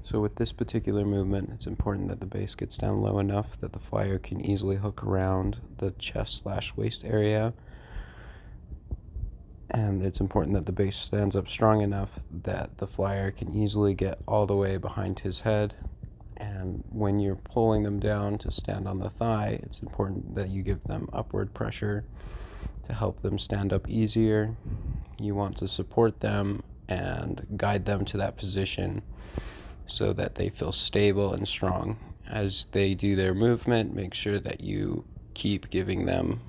So with this particular movement, it's important that the base gets down low enough that the flyer can easily hook around the chest/waist area. And it's important that the base stands up strong enough that the flyer can easily get all the way behind his head. And when you're pulling them down to stand on the thigh, it's important that you give them upward pressure to help them stand up easier. You want to support them and guide them to that position so that they feel stable and strong. As they do their movement, make sure that you keep giving them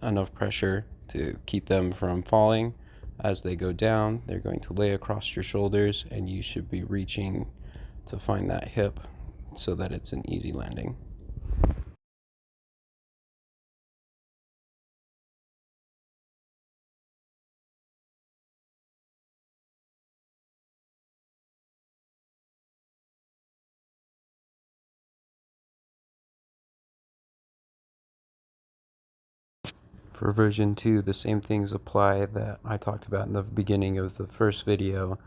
enough pressure to keep them from falling. As they go down, they're going to lay across your shoulders, and you should be reaching to find that hip so that it's an easy landing. For version 2, the same things apply that I talked about in the beginning of the first video.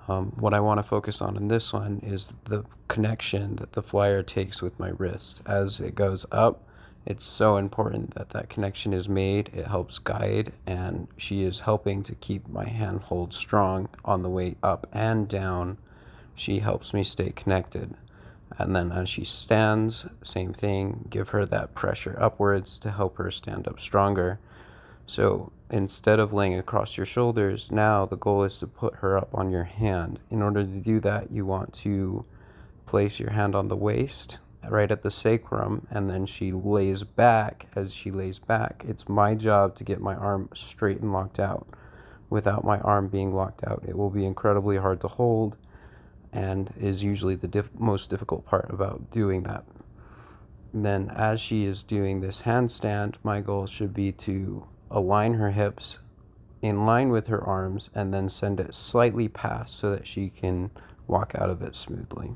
What I want to focus on in this one is the connection that the flyer takes with my wrist. As it goes up, it's so important that that connection is made. It helps guide, and she is helping to keep my hand hold strong on the way up and down. She helps me stay connected. And then as she stands, same thing, give her that pressure upwards to help her stand up stronger. So instead of laying across your shoulders, now the goal is to put her up on your hand. In order to do that, you want to place your hand on the waist, right at the sacrum, and then she lays back. As she lays back, it's my job to get my arm straight and locked out. Without my arm being locked out, it will be incredibly hard to hold, and is usually the most difficult part about doing that. And then as she is doing this handstand, my goal should be to align her hips in line with her arms and then send it slightly past so that she can walk out of it smoothly.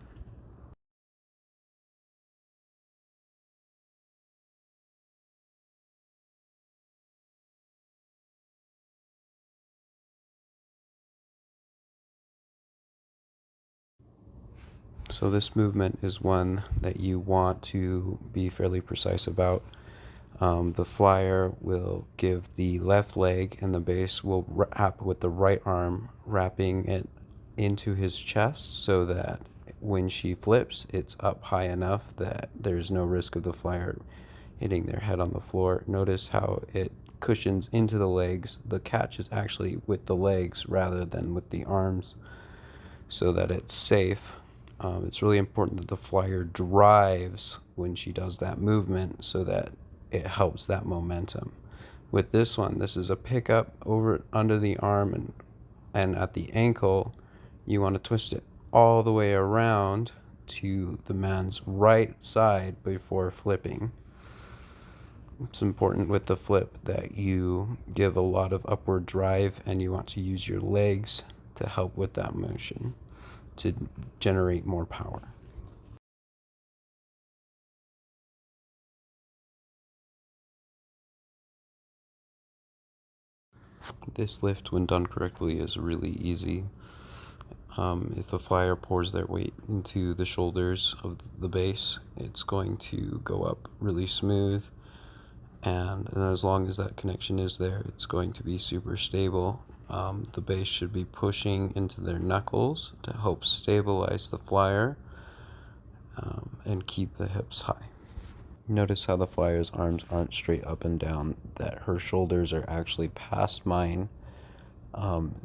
So this movement is one that you want to be fairly precise about. The flyer will give the left leg, and the base will wrap with the right arm, wrapping it into his chest so that when she flips, it's up high enough that there's no risk of the flyer hitting their head on the floor. Notice how it cushions into the legs. The catch is actually with the legs rather than with the arms so that it's safe. It's really important that the flyer drives when she does that movement so that it helps that momentum. With this one, this is a pickup over under the arm and at the ankle. You want to twist it all the way around to the man's right side before flipping. It's important with the flip that you give a lot of upward drive, and you want to use your legs to help with that motion to generate more power. This lift, when done correctly, is really easy. If the flyer pours their weight into the shoulders of the base, it's going to go up really smooth. And as long as that connection is there, it's going to be super stable. The base should be pushing into their knuckles to help stabilize the flyer and keep the hips high. Notice how the flyer's arms aren't straight up and down, that her shoulders are actually past mine.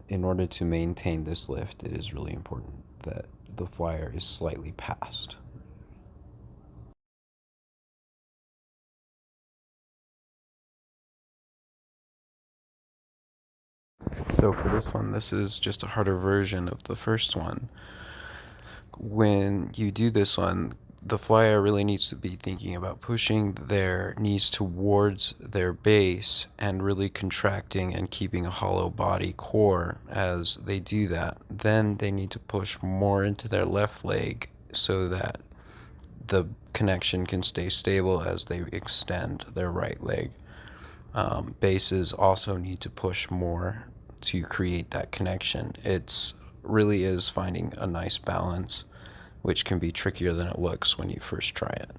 In order to maintain this lift, it is really important that the flyer is slightly past. So for this one, this is just a harder version of the first one. When you do this one, the flyer really needs to be thinking about pushing their knees towards their base and really contracting and keeping a hollow body core as they do that. Then they need to push more into their left leg so that the connection can stay stable as they extend their right leg. Bases also need to push more to create that connection. It's really is finding a nice balance. which can be trickier than it looks when you first try it.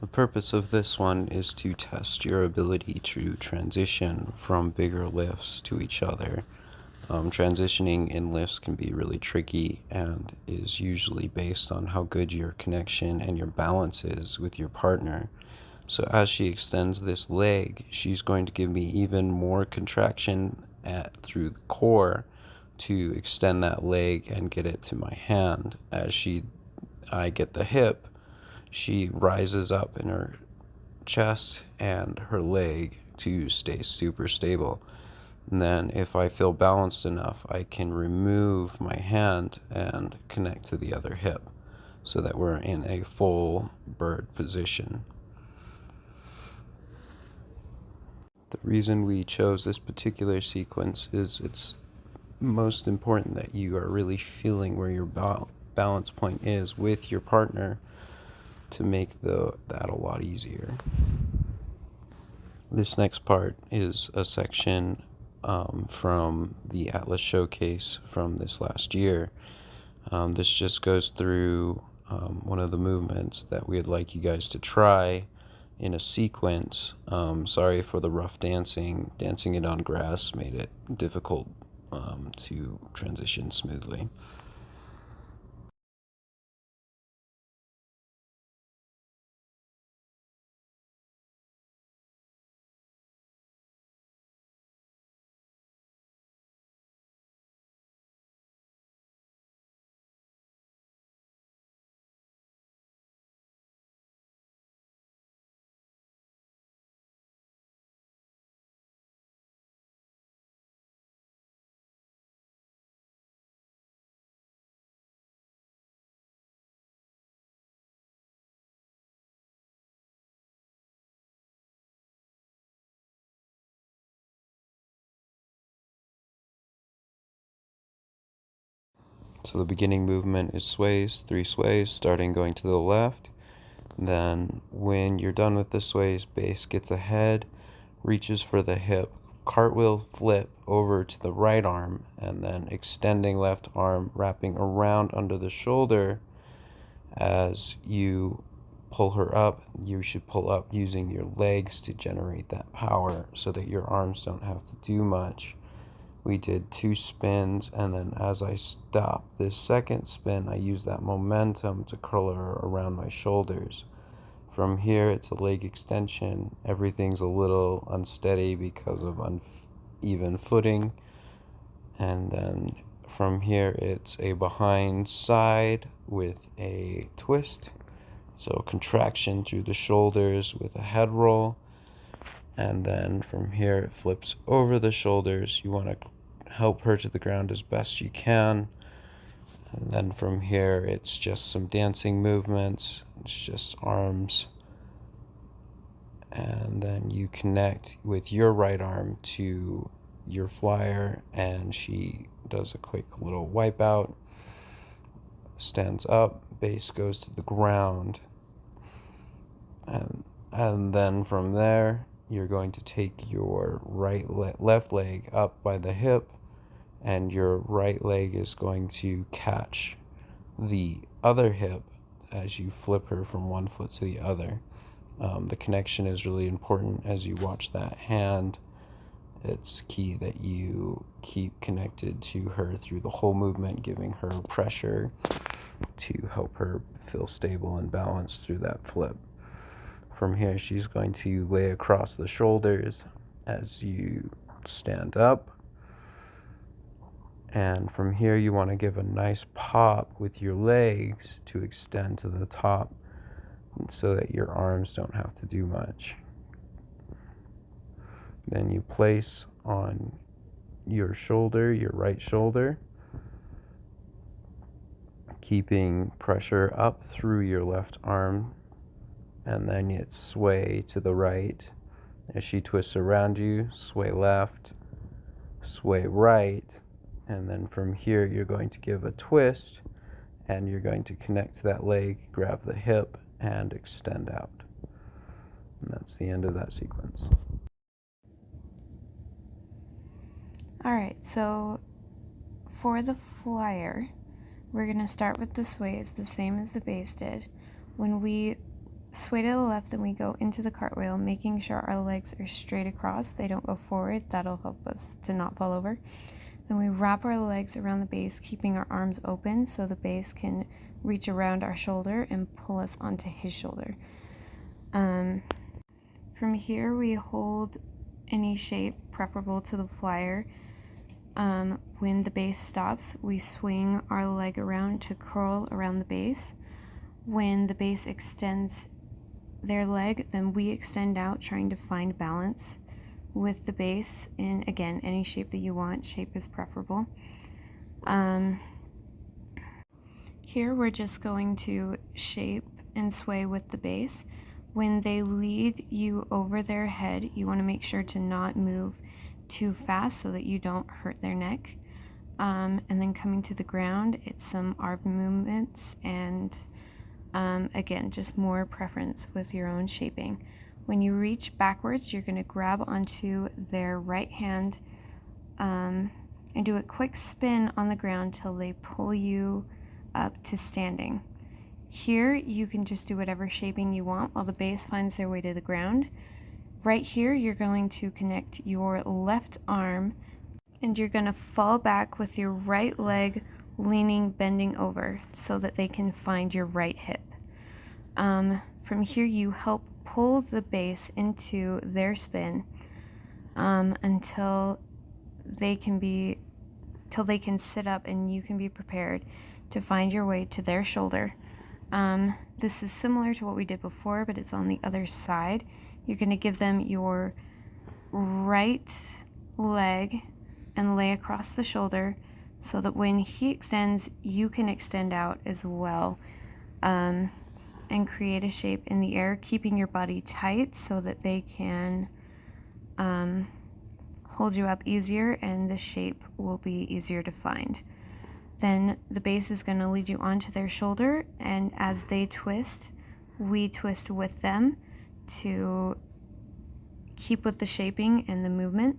The purpose of this one is to test your ability to transition from bigger lifts to each other. Transitioning in lifts can be really tricky and is usually based on how good your connection and your balance is with your partner. So as she extends this leg, she's going to give me even more contraction through the core to extend that leg and get it to my hand. I get the hip, she rises up in her chest and her leg to stay super stable. And then if I feel balanced enough, I can remove my hand and connect to the other hip so that we're in a full bird position. The reason we chose this particular sequence is it's most important that you are really feeling where your balance point is with your partner to make that a lot easier. This next part is a section from the Atlas Showcase from this last year. This just goes through one of the movements that we'd like you guys to try in a sequence. Sorry for the rough dancing. Dancing it on grass made it difficult to transition smoothly. So the beginning movement is sways, 3 sways, starting going to the left. Then when you're done with the sways, base gets ahead, reaches for the hip, cartwheel flip over to the right arm, and then extending left arm, wrapping around under the shoulder. As you pull her up, you should pull up using your legs to generate that power so that your arms don't have to do much. We did 2 spins, and then as I stop this second spin, I use that momentum to curl her around my shoulders. From here, it's a leg extension. Everything's a little unsteady because of uneven footing. And then from here, it's a behind side with a twist. So contraction through the shoulders with a head roll. And then from here, it flips over the shoulders. You want to help her to the ground as best you can. And then from here, it's just some dancing movements. It's just arms. And then you connect with your right arm to your flyer, and she does a quick little wipeout, stands up, base goes to the ground, and then from there you're going to take your left leg up by the hip, and your right leg is going to catch the other hip as you flip her from one foot to the other. The connection is really important as you watch that hand. It's key that you keep connected to her through the whole movement, giving her pressure to help her feel stable and balanced through that flip. From here, she's going to lay across the shoulders as you stand up. And from here, you want to give a nice pop with your legs to extend to the top so that your arms don't have to do much. Then you place on your shoulder, your right shoulder, keeping pressure up through your left arm, and then you sway to the right. As she twists around you, sway left, sway right, and then from here you're going to give a twist, and you're going to connect to that leg, grab the hip, and extend out. And that's the end of that sequence. Alright, so for the flyer, we're going to start with the sways, the same as the base did. When we sway to the left, then we go into the cartwheel, making sure our legs are straight across. They don't go forward. That'll help us to not fall over. Then we wrap our legs around the base, keeping our arms open so the base can reach around our shoulder and pull us onto his shoulder. From here, we hold any shape preferable to the flyer. When the base stops, we swing our leg around to curl around the base. When the base extends their leg, then we extend out, trying to find balance with the base in, again, any shape that you want. Shape is preferable. Here we're just going to shape and sway with the base. When they lead you over their head, you want to make sure to not move too fast so that you don't hurt their neck. And then coming to the ground, it's some arm movements and again, just more preference with your own shaping. When you reach backwards, you're going to grab onto their right hand and do a quick spin on the ground till they pull you up to standing. Here, you can just do whatever shaping you want while the base finds their way to the ground. Right here, you're going to connect your left arm and you're going to fall back with your right leg leaning, bending over so that they can find your right hip. From here, you help pull the base into their spin until they can sit up and you can be prepared to find your way to their shoulder. This is similar to what we did before, but it's on the other side. You're going to give them your right leg and lay across the shoulder so that when he extends, you can extend out as well, and create a shape in the air, keeping your body tight so that they can hold you up easier and the shape will be easier to find. Then the base is going to lead you onto their shoulder, and as they twist, we twist with them to keep with the shaping and the movement.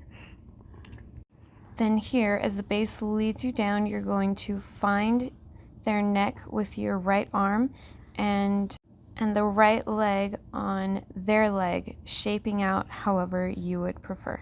Then here, as the base leads you down, you're going to find their neck with your right arm and the right leg on their leg, shaping out however you would prefer.